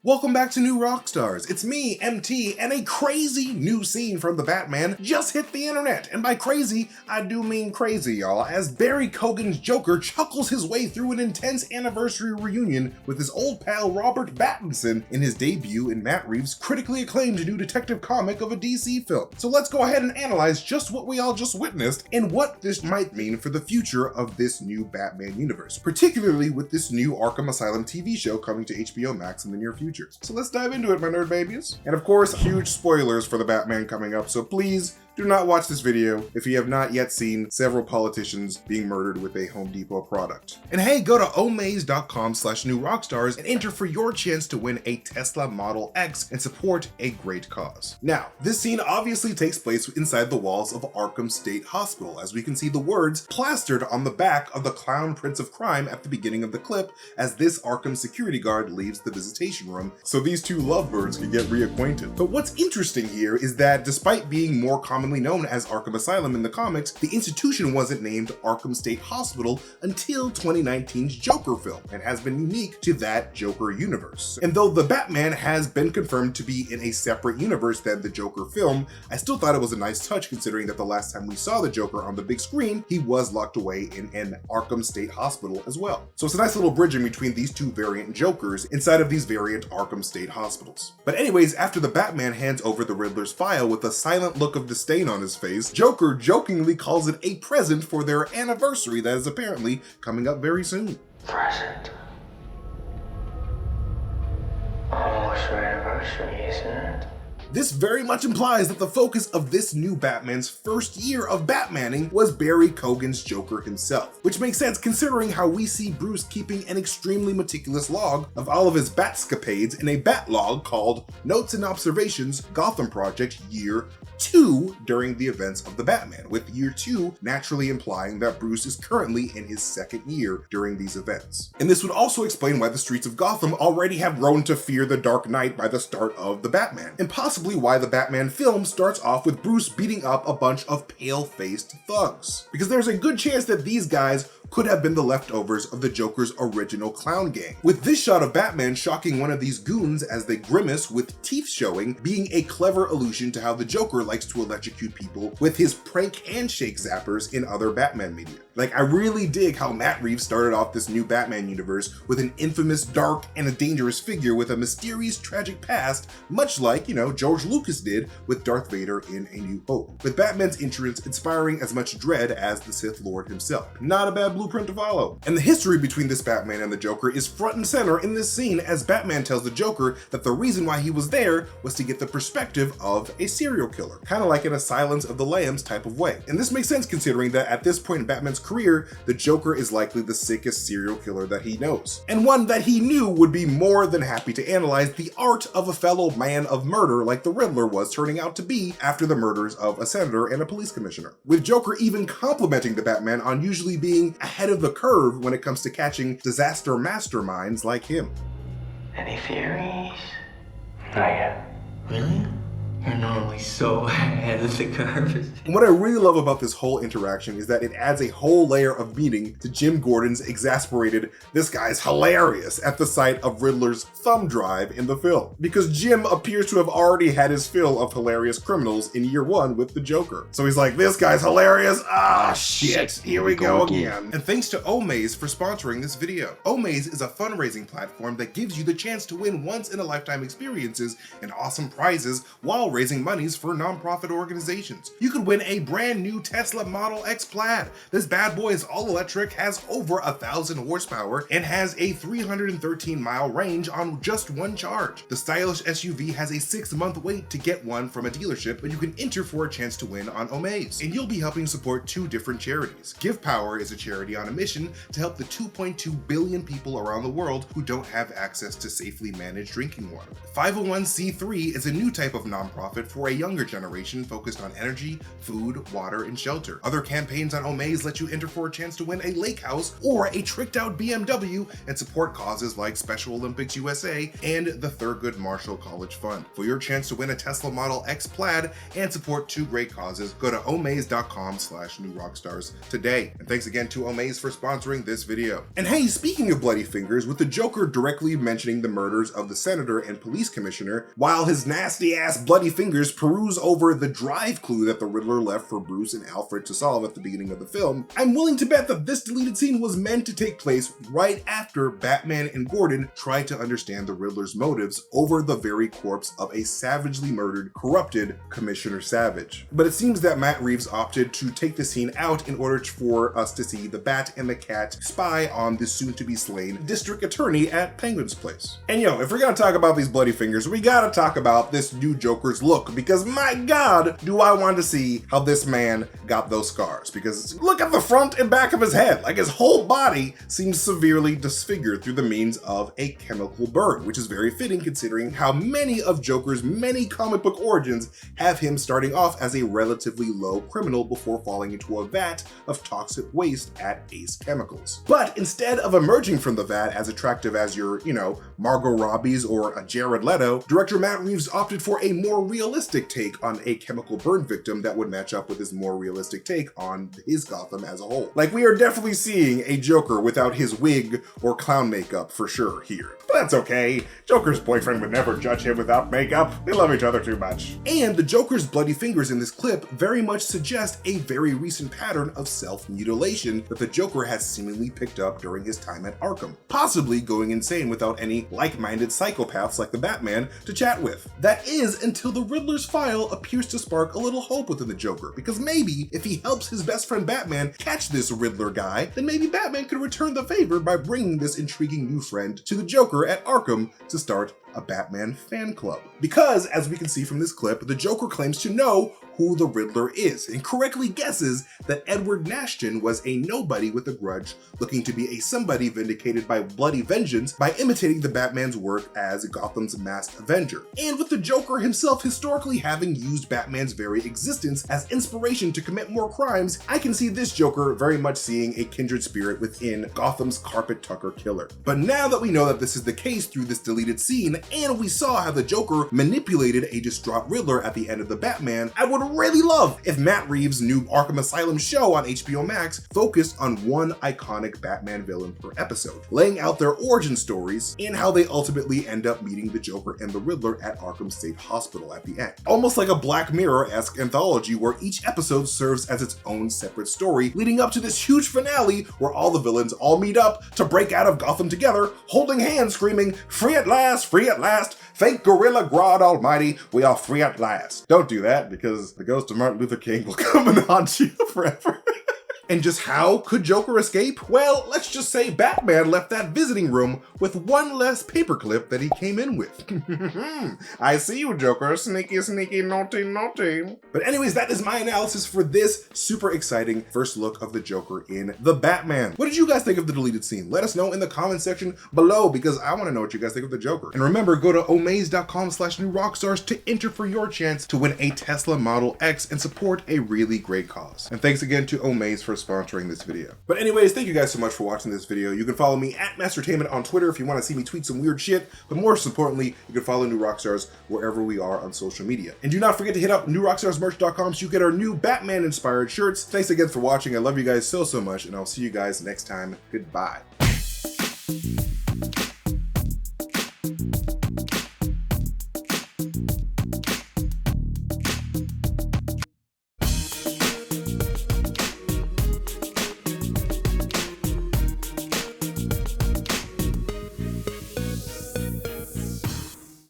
Welcome back to New Rockstars. It's me, MT, and a crazy new scene from the Batman just hit the internet. And by crazy, I do mean crazy, y'all, as Barry Keoghan's Joker chuckles his way through an intense anniversary reunion with his old pal Robert Pattinson in his debut in Matt Reeves' critically acclaimed new detective comic of a DC film. So let's go ahead and analyze just what we all just witnessed and what this might mean for the future of this new Batman universe, particularly with this new Arkham Asylum TV show coming to HBOMax in the near future. So let's dive into it, my nerd babies. And of course, huge spoilers for the Batman coming up, so please do not watch this video if you have not yet seen several politicians being murdered with a Home Depot product. And hey, go to omaze.com/newrockstars and enter for your chance to win a Tesla Model X and support a great cause. Now, this scene obviously takes place inside the walls of Arkham State Hospital, as we can see the words plastered on the back of the Clown Prince of Crime at the beginning of the clip as this Arkham security guard leaves the visitation room so these two lovebirds can get reacquainted. But what's interesting here is that despite being more commonly known as Arkham Asylum in the comics, the institution wasn't named Arkham State Hospital until 2019's Joker film and has been unique to that Joker universe. And though the Batman has been confirmed to be in a separate universe than the Joker film, I still thought it was a nice touch considering that the last time we saw the Joker on the big screen, he was locked away in an Arkham State Hospital as well. So it's a nice little bridging between these two variant Jokers inside of these variant Arkham State hospitals. But anyways, after the Batman hands over the Riddler's file with a silent look of disdain on his face, Joker jokingly calls it a present for their anniversary that is apparently coming up very soon. Present? Almost your anniversary, isn't it? This very much implies that the focus of this new Batman's first year of Batmaning was Barry Keoghan's Joker himself, which makes sense considering how we see Bruce keeping an extremely meticulous log of all of his Batscapades in a bat log called Notes and Observations Gotham Project Year 2 during the events of the Batman, with Year 2 naturally implying that Bruce is currently in his second year during these events. And this would also explain why the streets of Gotham already have grown to fear the Dark Knight by the start of the Batman, and possibly why the Batman film starts off with Bruce beating up a bunch of pale-faced thugs. Because there's a good chance that these guys could have been the leftovers of the Joker's original clown gang, with this shot of Batman shocking one of these goons as they grimace with teeth showing being a clever allusion to how the Joker likes to electrocute people with his prank handshake zappers in other Batman media. Like, I really dig how Matt Reeves started off this new Batman universe with an infamous, dark, and a dangerous figure with a mysterious, tragic past, much like, George Lucas did with Darth Vader in A New Hope, with Batman's entrance inspiring as much dread as the Sith Lord himself. Not a bad blueprint to follow. And the history between this Batman and the Joker is front and center in this scene as Batman tells the Joker that the reason why he was there was to get the perspective of a serial killer, kind of like in a Silence of the Lambs type of way. And this makes sense considering that at this point in Batman's career, the Joker is likely the sickest serial killer that he knows, and one that he knew would be more than happy to analyze the art of a fellow man of murder like the Riddler was turning out to be after the murders of a senator and a police commissioner, with Joker even complimenting the Batman on usually being ahead of the curve when it comes to catching disaster masterminds like him. Any theories? Not yet. Really? You're normally so ahead of the curve. And what I really love about this whole interaction is that it adds a whole layer of meaning to Jim Gordon's exasperated, "this guy's hilarious" at the sight of Riddler's thumb drive in the film. Because Jim appears to have already had his fill of hilarious criminals in Year 1 with the Joker. So he's like, "this guy's hilarious, shit, here we go again." And thanks to Omaze for sponsoring this video. Omaze is a fundraising platform that gives you the chance to win once-in-a-lifetime experiences and awesome prizes while raising monies for nonprofit organizations. You could win a brand new Tesla Model X Plaid. This bad boy is all electric, has over 1,000 horsepower, and has a 313-mile range on just one charge. The stylish SUV has a 6-month wait to get one from a dealership, but you can enter for a chance to win on Omaze. And you'll be helping support 2 different charities. Give Power is a charity on a mission to help the 2.2 billion people around the world who don't have access to safely managed drinking water. 501c3 is a new type of nonprofit nonprofit for a younger generation focused on energy, food, water, and shelter. Other campaigns on Omaze let you enter for a chance to win a lake house or a tricked out BMW and support causes like Special Olympics USA and the Thurgood Marshall College Fund. For your chance to win a Tesla Model X Plaid and support two great causes, go to omaze.com/newrockstars today. And thanks again to Omaze for sponsoring this video. And hey, speaking of bloody fingers, with the Joker directly mentioning the murders of the senator and police commissioner, while his nasty ass bloody fingers peruse over the drive clue that the Riddler left for Bruce and Alfred to solve at the beginning of the film, I'm willing to bet that this deleted scene was meant to take place right after Batman and Gordon tried to understand the Riddler's motives over the very corpse of a savagely murdered, corrupted Commissioner Savage. But it seems that Matt Reeves opted to take the scene out in order for us to see the Bat and the Cat spy on the soon-to-be slain district attorney at Penguin's place. And if we're gonna talk about these bloody fingers, we gotta talk about this new Joker's look, because my god, do I want to see how this man got those scars. Because look at the front and back of his head, like his whole body seems severely disfigured through the means of a chemical burn, which is very fitting considering how many of Joker's many comic book origins have him starting off as a relatively low criminal before falling into a vat of toxic waste at Ace Chemicals. But instead of emerging from the vat as attractive as your, Margot Robbie's or a Jared Leto, director Matt Reeves opted for a more realistic take on a chemical burn victim that would match up with his more realistic take on his Gotham as a whole. Like, we are definitely seeing a Joker without his wig or clown makeup for sure here. But that's okay. Joker's boyfriend would never judge him without makeup. They love each other too much. And the Joker's bloody fingers in this clip very much suggest a very recent pattern of self-mutilation that the Joker has seemingly picked up during his time at Arkham, possibly going insane without any like-minded psychopaths like the Batman to chat with. That is until the Riddler's file appears to spark a little hope within the Joker, because maybe if he helps his best friend Batman catch this Riddler guy, then maybe Batman could return the favor by bringing this intriguing new friend to the Joker at Arkham to start a Batman fan club. Because, as we can see from this clip, the Joker claims to know who the Riddler is and correctly guesses that Edward Nashton was a nobody with a grudge looking to be a somebody vindicated by bloody vengeance by imitating the Batman's work as Gotham's masked avenger. And with the Joker himself historically having used Batman's very existence as inspiration to commit more crimes, I can see this Joker very much seeing a kindred spirit within Gotham's carpet tucker killer. But now that we know that this is the case through this deleted scene, and we saw how the Joker manipulated a distraught Riddler at the end of the Batman, I would really love if Matt Reeves' new Arkham Asylum show on HBOMax focused on one iconic Batman villain per episode, laying out their origin stories and how they ultimately end up meeting the Joker and the Riddler at Arkham State Hospital at the end. Almost like a Black Mirror-esque anthology where each episode serves as its own separate story, leading up to this huge finale where all the villains all meet up to break out of Gotham together, holding hands screaming, "Free at last, free at last, thank Gorilla Grodd Almighty, we are free at last." Don't do that, because the ghost of Martin Luther King will come and haunt you forever. And just how could Joker escape? Well, let's just say Batman left that visiting room with one less paperclip that he came in with. I see you, Joker. Sneaky, sneaky, naughty, naughty. But anyways, that is my analysis for this super exciting first look of the Joker in The Batman. What did you guys think of the deleted scene? Let us know in the comment section below, because I want to know what you guys think of the Joker. And remember, go to omaze.com/newrockstars to enter for your chance to win a Tesla Model X and support a really great cause. And thanks again to Omaze for sponsoring this video. But anyways, thank you guys so much for watching this video. You can follow me at MasterTainment on Twitter if you want to see me tweet some weird shit, but most importantly, you can follow New Rockstars wherever we are on social media. And do not forget to hit up newrockstarsmerch.com so you get our new Batman inspired shirts. Thanks again for watching. I love you guys so much, and I'll see you guys next time. Goodbye.